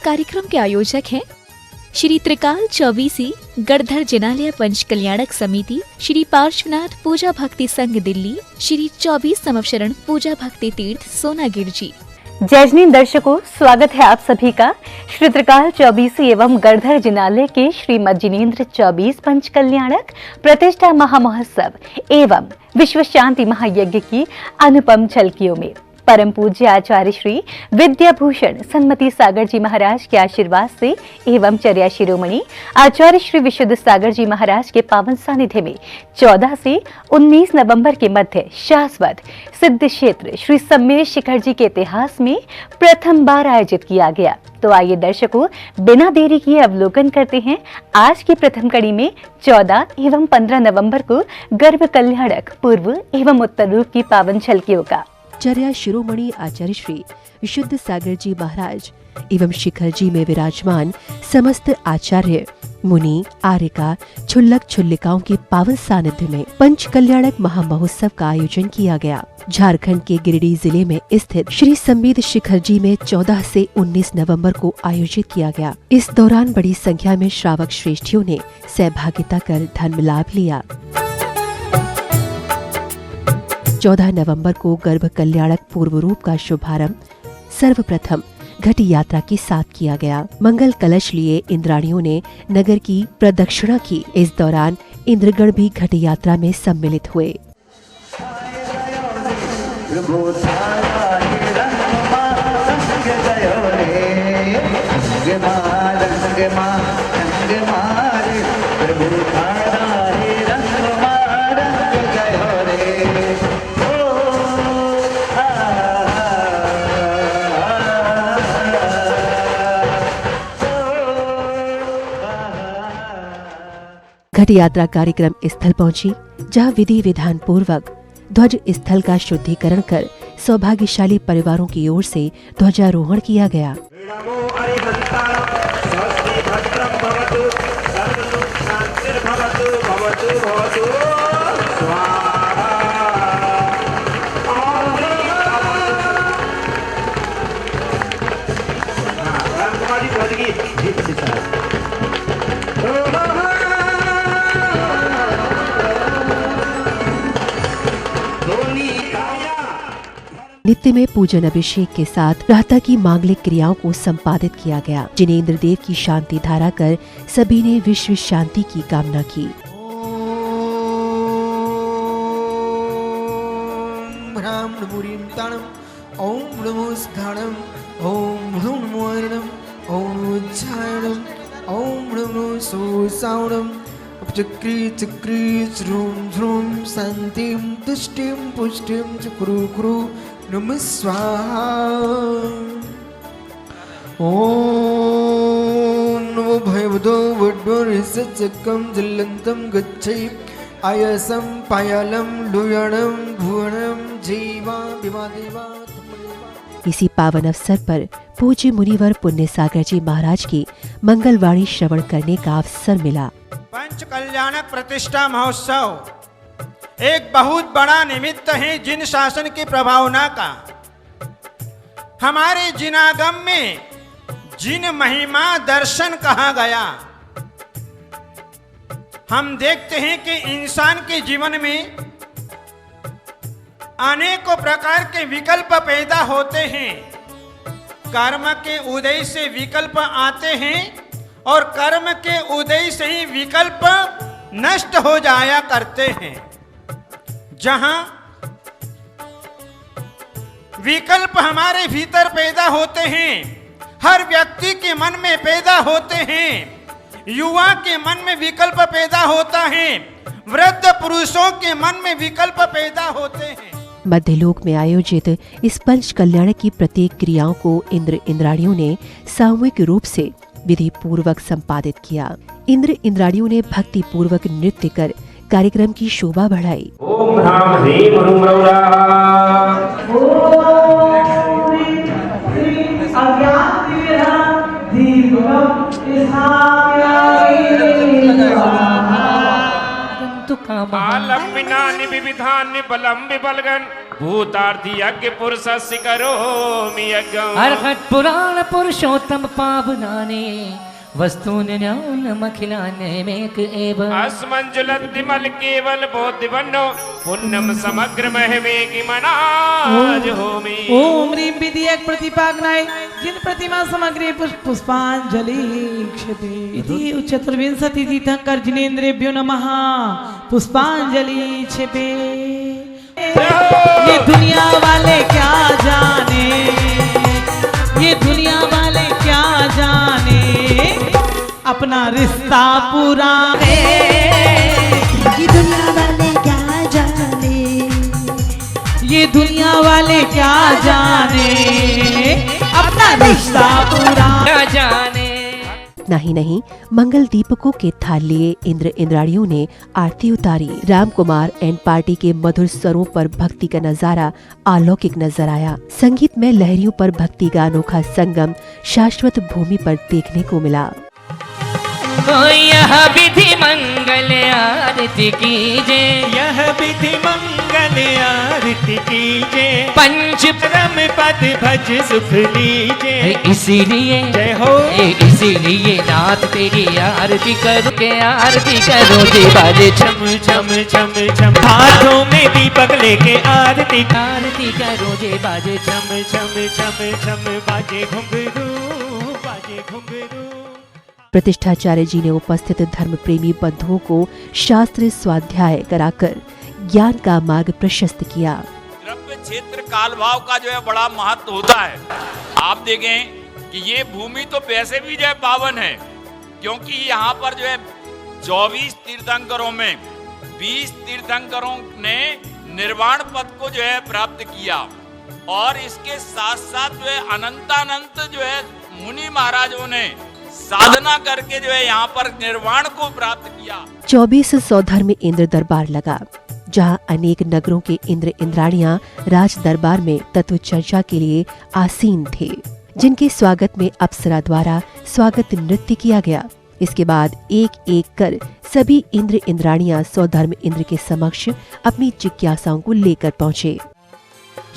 कार्यक्रम के आयोजक हैं श्री त्रिकाल चौबीसी गढ़धर जिनालय पंच कल्याणक समिति, श्री पार्श्वनाथ पूजा भक्ति संघ दिल्ली, श्री 24 संवत्सरण पूजा भक्ति तीर्थ सोनागिर जी। जैजनीन दर्शकों, स्वागत है आप सभी का श्री त्रिकाल चौबीसी एवं गढ़धर जिनालय के श्रीमद जिनेन्द्र 24 पंच कल्याणक प्रतिष्ठा महामहोत्सव एवं विश्व शांति महायज्ञ की अनुपम झलकियों में परम पूज्य आचार्य श्री विद्याभूषण सन्मति सागर जी महाराज के आशीर्वाद से एवं चर्या शिरोमणि आचार्य श्री विशुद्ध सागर जी महाराज के पावन सानिध्य में 14 से 19 नवंबर के मध्य शाश्वत सिद्ध क्षेत्र श्री सम्मेद शिखर जी के इतिहास में प्रथम बार आयोजित किया गया। तो आइए दर्शकों, बिना देरी किए अवलोकन करते हैं आज की प्रथम कड़ी में 14 एवं 15 नवंबर को गर्भ कल्याणक पूर्व एवं उत्तर रूप की पावन झलकियों का। चर्या शिरोमणि आचार्य श्री विशुद्ध सागर जी महाराज एवं शिखर जी में विराजमान समस्त आचार्य मुनि आर्यका छुल्लक छुल्लिकाओं के पावन सानिध्य में पंच कल्याणक महामहोत्सव का आयोजन किया गया। झारखंड के गिरिडीह जिले में स्थित श्री सम्मेद शिखर जी में 14 से 19 नवंबर को आयोजित किया गया। इस दौरान बड़ी संख्या में श्रावक श्रेष्ठियों ने सहभागिता कर धर्म लाभ लिया। 14 नवंबर को गर्भ कल्याणक पूर्व रूप का शुभारंभ सर्वप्रथम घट यात्रा के साथ किया गया। मंगल कलश लिए इंद्राणियों ने नगर की प्रदक्षिणा की। इस दौरान इंद्रगण भी घट यात्रा में सम्मिलित हुए। घट यात्रा कार्यक्रम स्थल पहुंची, जहां विधि विधान पूर्वक ध्वज स्थल का शुद्धिकरण कर सौभाग्यशाली परिवारों की ओर से ध्वजारोहण किया गया। नित्य में पूजन अभिषेक के साथ प्रातः की मांगलिक क्रियाओं को संपादित किया गया। जिनेन्द्र देव की शांति धारा कर सभी ने विश्व शांति की कामना की। ओम नमो स्थानम, ओम नमो अरणम, ओम उच्चारणम, ओम नमो सुसावणम, चक्री चक्री श्रूम श्रूम शांतिम तुष्टिम पुष्टिम चक्रू क्रू नमः स्वाहा। ओम नमो भयवदो वड्डोरिसच्चकं ज्वलन्तं गच्छै आयसं पायालं लुयणं भुवनं जीवा विवादेवा। इसी पावन अवसर पर पूज्य मुनिवर पुण्य सागर जी महाराज की मंगलवाणी श्रवण करने का अवसर मिला। पंच कल्याणक प्रतिष्ठा महोत्सव एक बहुत बड़ा निमित्त है जिन शासन की प्रभावना का। हमारे जिनागम में जिन महिमा दर्शन कहा गया। हम देखते हैं कि इंसान के जीवन में अनेकों प्रकार के विकल्प पैदा होते हैं। कर्म के उदय से विकल्प आते हैं और कर्म के उदय से ही विकल्प नष्ट हो जाया करते हैं। जहां विकल्प हमारे भीतर पैदा होते हैं, हर व्यक्ति के मन में पैदा होते हैं। युवा के मन में विकल्प पैदा होता है, वृद्ध पुरुषों के मन में विकल्प पैदा होते हैं। मध्यलोक में आयोजित इस पंच कल्याण की प्रत्येक क्रियाओं को इंद्र इंद्राणियों ने सामूहिक रूप से विधि पूर्वक संपादित किया। इंद्र इंद्राणियों ने भक्ति पूर्वक नृत्य कर कार्यक्रम की शोभा बढ़ाई। ओम ह्रां ह्रीं ह्रूं रौरा कामः आलम्बिनानि विविधानि बलं विबलगन् भूतार्थि यज्ञ पुरुषस्य करोमि यज्ञम् अर्हत् पुराण पुरुषोत्तम पावनानि वस्तूनि न्यानमखिलान्यमेक एव अस्मञ्जुलन्ति मल केवल बोधिवन्नो पुण्यम समग्र महमेकि मनाज होमि। ओम ह्रीं विधियक प्रतिपाग्नाय जिन प्रतिमा समग्रे पुष्पांजलि क्षते इति चतुर्विंशति तीर्थंकर जिनेन्द्रेभ्यो नमः पुष्पांजलि क्षेपे। ये दुनिया वाले क्या जाने, ये दुनिया वाले क्या जाने, अपना रिश्ता पूरा है। ये दुनिया वाले क्या जाने, ये दुनिया वाले क्या जाने, अपना रिश्ता पूरा न जाने। नहीं मंगल दीपकों के थाल लिए इंद्र इंद्राणियों ने आरती उतारी। राम कुमार एंड पार्टी के मधुर स्वरों पर भक्ति का नजारा अलौकिक नजर आया। संगीत में लहरियों पर भक्ति का अनोखा संगम शाश्वत भूमि पर देखने को मिला। यह विधि मंगल आरती कीजे, यह विधि मंगल आरती कीजे, पंच परम पद भज सुख लीजे। इसीलिए जय हो, इसीलिए नाथ तेरी आरती करो के आरती करो जी बाजे छम छम छम छम हाथों में दीपक लेके आरती आरती करो जे बाजे छम छम छम छम बाजे घुंघरू, बाजे घुंघरू। प्रतिष्ठाचार्य जी ने उपस्थित धर्म प्रेमी बंधुओं को शास्त्र स्वाध्याय कराकर ज्ञान का मार्ग प्रशस्त किया। द्रव्य क्षेत्र काल भाव का जो है बड़ा महत्व होता है। आप देखें कि ये भूमि तो वैसे भी जो है पावन है, क्योंकि यहाँ पर जो है 24 तीर्थंकरों में 20 तीर्थंकरों ने निर्वाण पद को जो है प्राप्त किया, और इसके साथ साथ जो है अनंतानंत जो है मुनि महाराजों ने साधना करके जो है यहाँ पर निर्वाण को प्राप्त किया। 24 सौधर में इंद्र दरबार लगा, जहाँ अनेक नगरों के इंद्र इंद्राणियां राज दरबार में तत्व चर्चा के लिए आसीन थे, जिनके स्वागत में अप्सरा द्वारा स्वागत नृत्य किया गया। इसके बाद एक एक कर सभी इंद्र इंद्राणियां सौधर्म इंद्र के समक्ष अपनी जिज्ञासाओं को लेकर पहुँचे।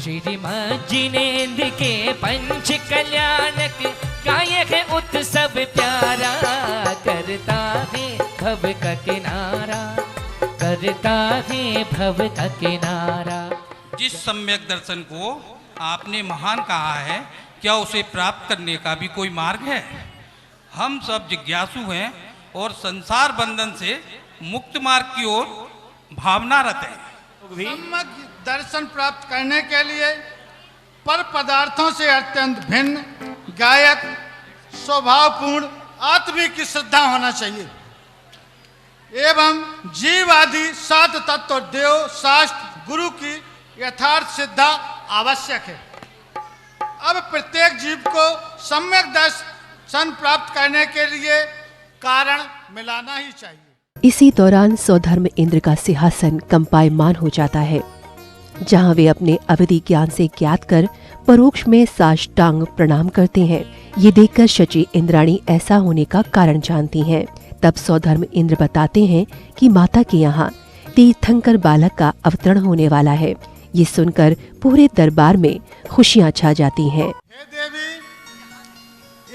श्रीमद् जिनेन्द्र के पंच कल्याणक गायक है उत्सव प्यारा, करता है भव का किनारा, करता है भव का किनारा। जिस सम्यक दर्शन को आपने महान कहा है, क्या उसे प्राप्त करने का भी कोई मार्ग है? हम सब जिज्ञासु हैं और संसार बंधन से मुक्त मार्ग की ओर भावनारत हैं। सम्यक दर्शन प्राप्त करने के लिए पर पदार्थों से अत्यंत भिन्न गायक स्वभावपूर्ण आत्मिक की श्रद्धा होना चाहिए, एवं जीव आदि सात तत्व देव शास्त्र गुरु की यथार्थ श्रद्धा आवश्यक है। अब प्रत्येक जीव को सम्यक दर्शन प्राप्त करने के लिए कारण मिलाना ही चाहिए। इसी दौरान सौधर्म इंद्र का सिंहासन कंपायमान हो जाता है, जहां वे अपने अवधि ज्ञान से ज्ञात कर परोक्ष में साष्टांग प्रणाम करते हैं। ये देखकर शची इंद्राणी ऐसा होने का कारण जानती हैं। तब सौधर्म इंद्र बताते हैं कि माता के यहाँ तीर्थंकर बालक का अवतरण होने वाला है। ये सुनकर पूरे दरबार में खुशियाँ छा जाती हैं। हे देवी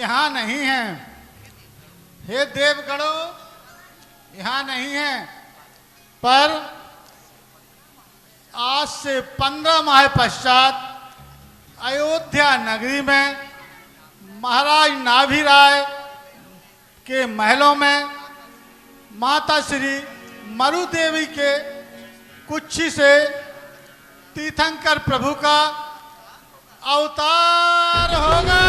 यहाँ नहीं है, हे देवगणों यहाँ नहीं है, पर आज से 15 माह पश्चात अयोध्या नगरी में महाराज नाभिराय के महलों में माता श्री मरु देवी के कुक्षी से तीर्थंकर प्रभु का अवतार होगा।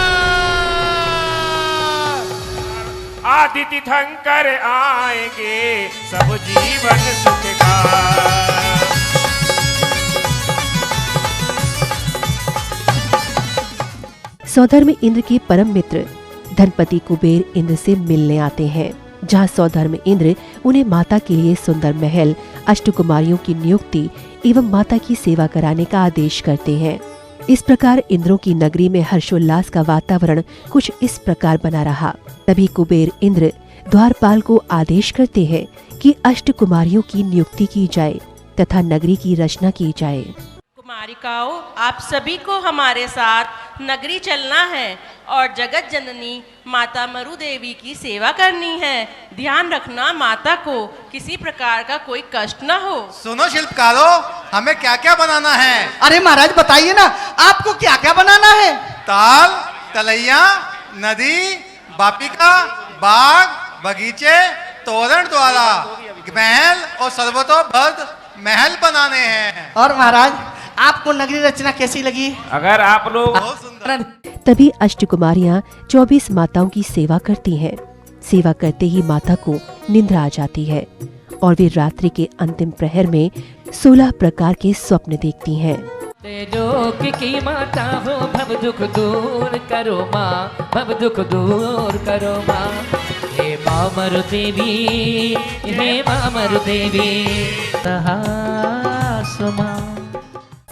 आदि तीर्थंकर आएंगे सब जीवन सुख का। सौधर्म इंद्र के परम मित्र धनपति कुबेर इंद्र से मिलने आते हैं, जहां सौधर्म इंद्र उन्हें माता के लिए सुंदर महल, अष्टकुमारियों की नियुक्ति एवं माता की सेवा कराने का आदेश करते हैं। इस प्रकार इंद्रों की नगरी में हर्षोल्लास का वातावरण कुछ इस प्रकार बना रहा। तभी कुबेर इंद्र द्वारपाल को आदेश करते हैं कि अष्टकुमारियों की नियुक्ति की जाए तथा नगरी की रचना की जाए। कुमारिकाओं, आप सभी को हमारे साथ नगरी चलना है और जगत जननी माता मरु देवी की सेवा करनी है। ध्यान रखना माता को किसी प्रकार का कोई कष्ट न हो। सुनो शिल्पकारों, हमें क्या क्या बनाना है? अरे महाराज बताइए ना, आपको क्या क्या बनाना है? ताल, तलैया, नदी, वापिका, बाग, बगीचे, तोरण द्वारा, महल और सर्वतोभद्र महल बनाने हैं। और महाराज आपको नगरी रचना कैसी लगी? अगर आप लोग तभी अष्टकुमारियां 24 माताओं की सेवा करती हैं। सेवा करते ही माता को निद्रा आ जाती है और वे रात्रि के अंतिम प्रहर में 16 प्रकार के स्वप्न देखती हैं। जोग की माता हो, भव दुख दूर करो माँ, भव दुख दूर करो माँ। हे माँ मरु देवी, हे माँ मरु देवी, माँ।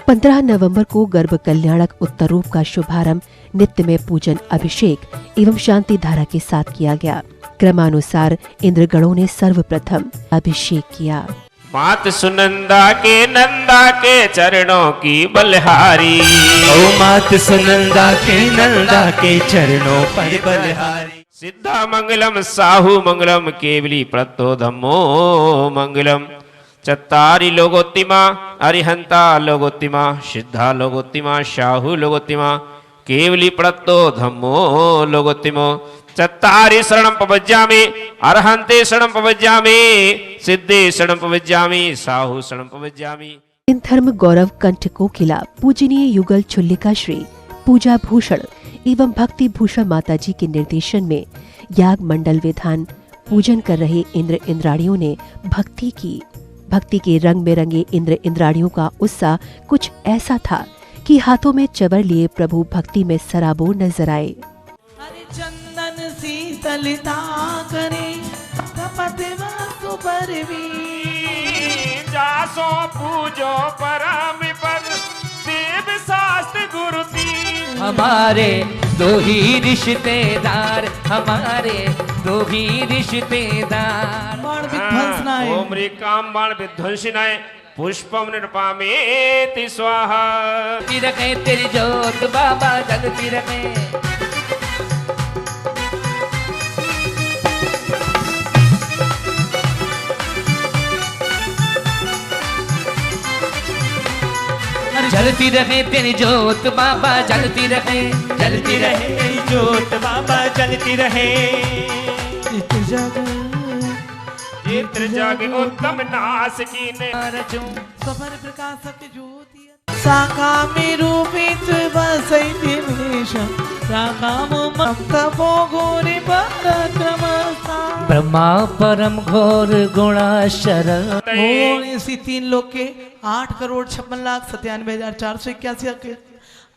15 नवंबर को गर्भ कल्याणक उत्तरूप का शुभारंभ नित्य में पूजन, अभिषेक एवं शांति धारा के साथ किया गया। क्रमानुसार इंद्रगणों ने सर्वप्रथम अभिषेक किया। मात सुनंदा के नंदा के चरणों की बलिहारी, ओ मात सुनंदा के नंदा के चरणों पर बलिहारी। सिद्धा मंगलम साहू मंगलम केवली प्रतो धम्मो मंगलम। चत्तारी लोगोत्तिमा अरिहंता लोगोत्तिमा, सिद्धा लोगोत्तिमा, शाहू लोगोत्तिमा, केवली प्रतो धम्मो लोगोत्तिमो। चत्तारि शरणं प्रपज्यामि, अरहन्ते शरणं प्रपज्यामि, सिद्धे शरणं प्रपज्यामि, साहू शरणं प्रपज्यामि। इन धर्म गौरव कंठ कोकिला पूजनीय युगल चुल्लिका श्री पूजा भूषण एवं भक्ति भूषण माता जी के निर्देशन में याग मंडल विधान पूजन कर रहे इंद्र इंद्राणियों ने भक्ति की। भक्ति के रंग में रंगे इंद्र इंद्राणियों का उत्साह कुछ ऐसा था कि हाथों में चवर लिए प्रभु भक्ति में सराबोर नजर आए। चंदन शीतलता करे कपट वासु परवी, जासो पूजो परम पद देव शास्त्र गुरु तीन। हमारे दो ही रिश्तेदार, हमारे दो ही रिश्तेदार। बाण विध्वंसनाय ओम रे काम बाण विध्वंसनाय पुष्पम निर्पामेति स्वाहा। रखे तेरी जोत बाबा जगती रखे। जलती रहे तेरी जोत बाबा, जलती रहे, जलती रहे तेरी जोत बाबा, जलती रहे। चित्र जग उत्तम नाश कीने, सफर प्रकाशक ज्योति साका में रूपित बसैति विदेशम, राकाम मक्तपो घोरी पराक्रमसा। ब्रह्मा परम घोर गुणाशर। इसी 3 लोग के 8,56,97,481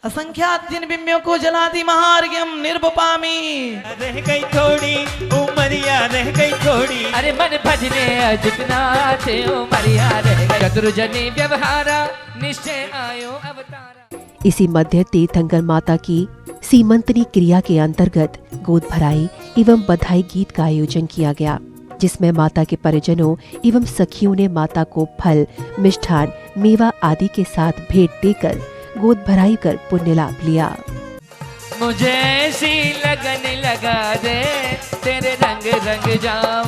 असंख्यात जिन बिंबियों को जलादि महार्घ्यम निर्वपामी। रह गई थोड़ी उमरिया, रह गई थोड़ी, अरे मन भजने जितना थे उमरिया रह गई। चतुर्जनी व्यवहारा निश्चय आयो अवतारा। इसी मध्य तीर्थंकर माता की सीमंतनी क्रिया के अंतर्गत गोद भराई एवं बधाई गीत का आयोजन किया गया, जिसमें माता के परिजनों एवं सखियों ने माता को फल, मिष्ठान, मेवा आदि के साथ भेंट देकर गोद भराई कर पुण्य लाभ लिया। मुझे ऐसी लगन लगा दे, तेरे रंग रंग जाऊं,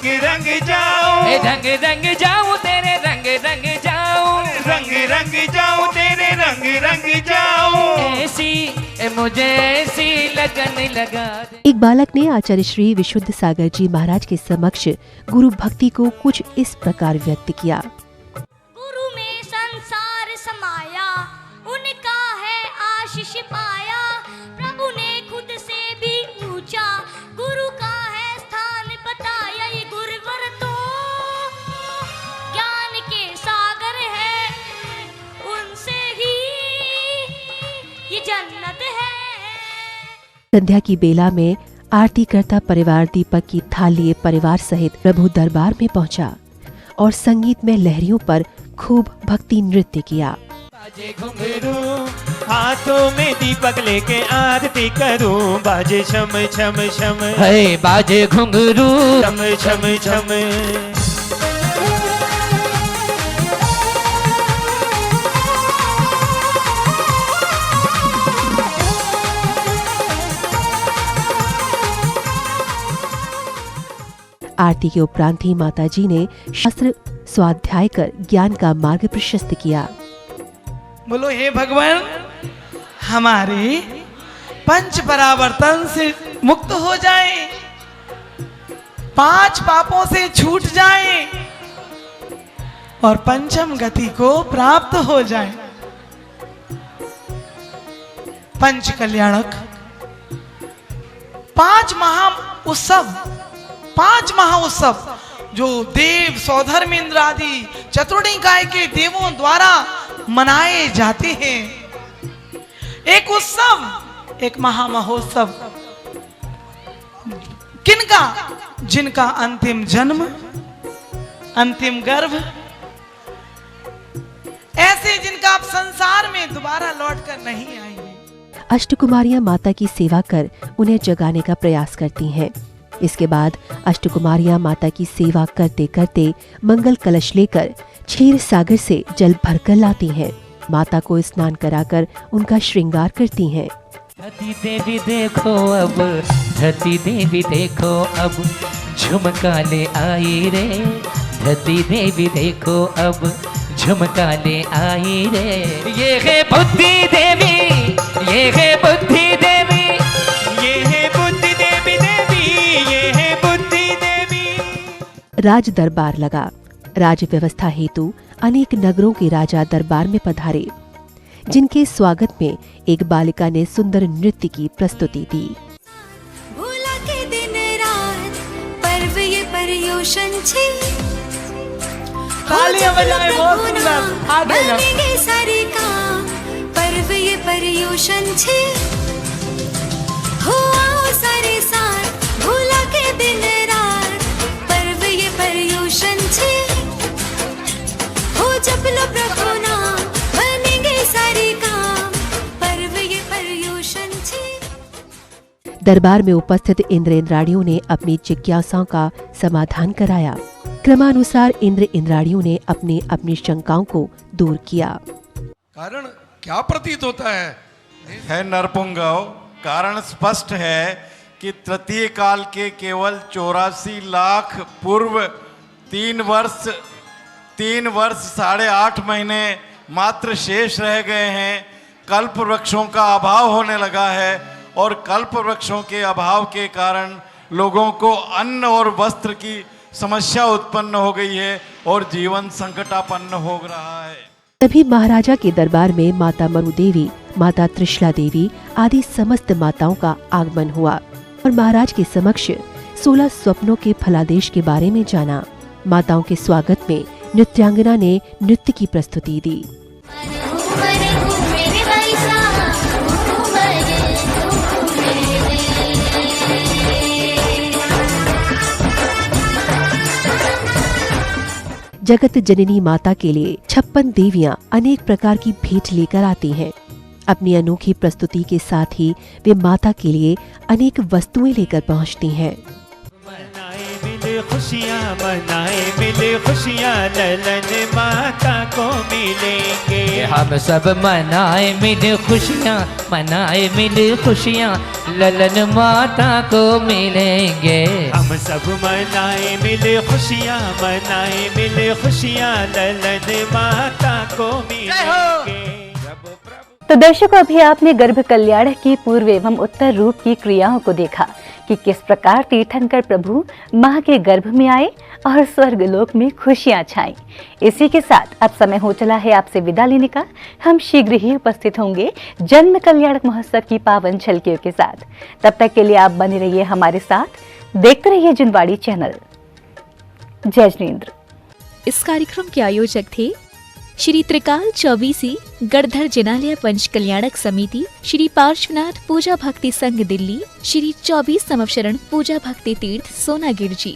रंग जाऊं, रंग रंग जाऊं, तेरे रंग रंग जाऊं, रंग रंग जाऊं, तेरे रंग रंग जाऊं। ऐसी मुझे ऐसी लगन लगा दे। एक बालक ने आचार्य श्री विशुद्ध सागर जी महाराज के समक्ष गुरु भक्ति को कुछ इस प्रकार व्यक्त किया। गुरु में संसार समाया, उनका है आशीष पाया। प्रभु ने खुद से भी ऊंचा गुरु का है स्थान बताया। ये गुरुवर तो ज्ञान के सागर है, उनसे ही ये जन्नत है। संध्या की बेला में आरती करता परिवार दीपक की थाल लिए परिवार सहित प्रभु दरबार में पहुंचा और संगीत में लहरियों पर खूब भक्ति नृत्य किया। घुंघरू हाथों में दीपक लेके आरती करूं, बाजे छम छम छम, है बाजे घुंघरू छम छम छम। आरती के उपरांत ही माताजी ने शास्त्र स्वाध्याय कर ज्ञान का मार्ग प्रशस्त किया। बोलो हे भगवान, हमारे पंच परावर्तन से मुक्त हो जाए, 5 पापों से छूट जाए और पंचम गति को प्राप्त हो जाए। पंच कल्याणक 5 महाउत्सव जो देव सौधर्मेंद्र आदि चतुर्निकाय के देवों द्वारा मनाए जाते हैं। एक उत्सव, एक महामहोत्सव, किनका? जिनका अंतिम जन्म, अंतिम गर्भ, ऐसे जिनका आप संसार में दोबारा लौटकर नहीं आएंगे। अष्टकुमारियां माता की सेवा कर उन्हें जगाने का प्रयास करती हैं। इसके बाद अष्टकुमारियां माता की सेवा करते करते मंगल कलश लेकर क्षीर सागर से जल भरकर लाती हैं। माता को स्नान कराकर उनका श्रृंगार करती हैं। धती देवी देखो अब, धती देवी देखो अब, झुमका ले आई रे। धती देवी देखो अब, झुमका ले आई रे। ये है बुद्धि देवी, ये है बुद्धि देवी, ये है बुद्धि देवी देवी, ये है बुद्धि देवी। राज दरबार लगा। राज व्यवस्था हेतु अनेक नगरों के राजा दरबार में पधारे, जिनके स्वागत में एक बालिका ने सुंदर नृत्य की प्रस्तुति दी। भोला के दिन रात पर्व ये पर्युषण छे, तालियां बजाएं, बहुत सुंदर, आगे जाओ। बनेंगे सारे काम, पर्व ये पर्युषण छे, हो आओ सारे साथ। भोला के दिन रात पर्व ये पर्युषण छे, हो जप लो प्रभु नाम, बनेंगे सारे काम, पर्व ये पर्युषण छे। दरबार में उपस्थित इंद्र इंद्राणियों ने अपनी जिज्ञासाओं का समाधान कराया। क्रमानुसार इंद्र इंद्राणियों ने अपनी अपनी शंकाओं को दूर किया। कारण क्या प्रतीत होता है नरपुंगव? कारण स्पष्ट है कि तृतीय काल के केवल 84 लाख पूर्व 3 वर्ष 8.5 महीने मात्र शेष रह गए हैं। कल्प वृक्षों का अभाव होने लगा है और कल्प वृक्षों के अभाव के कारण लोगों को अन्न और वस्त्र की समस्या उत्पन्न हो गई है और जीवन संकटापन्न हो रहा है। तभी महाराजा के दरबार में माता मरु देवी, माता त्रिशला देवी आदि समस्त माताओं का आगमन हुआ और महाराज के समक्ष 16 स्वप्नों के फलादेश के बारे में जाना। माताओं के स्वागत में नृत्यांगना ने नृत्य की प्रस्तुति दी। जगत जननी माता के लिए 56 देवियां अनेक प्रकार की भेंट लेकर आती हैं। अपनी अनोखी प्रस्तुति के साथ ही वे माता के लिए अनेक वस्तुएं लेकर पहुंचती हैं। खुशियाँ मनाए मिले खुशियाँ, ललन माता को मिलेंगे। हम सब मनाए मिले खुशियाँ, मनाए मिले खुशियाँ, ललन माता को मिलेंगे। हम सब मनाए मिले खुशियाँ, मनाए मिले खुशियाँ, ललन माता को मिलेंगे। तो दर्शकों, अभी आपने गर्भ कल्याण की पूर्व एवं उत्तर रूप की क्रियाओं को देखा कि किस प्रकार तीर्थंकर प्रभु मां के गर्भ में आए और स्वर्ग लोक में खुशियां छाई। इसी के साथ अब समय हो चला है आपसे विदा लेने का। हम शीघ्र ही उपस्थित होंगे जन्म कल्याणक महोत्सव की पावन झलकियों के साथ। तब तक के लिए आप बने रहिए हमारे साथ, देखते रहिए जिनवाड़ी चैनल। जय जिनेंद्र। इस कार्यक्रम के आयोजक थे श्री त्रिकाल चौबीसी गढ़धर जिनालय पंच कल्याणक समिति, श्री पार्श्वनाथ पूजा भक्ति संघ दिल्ली, श्री 24 संवत्सरण पूजा भक्ति तीर्थ सोनागिर जी।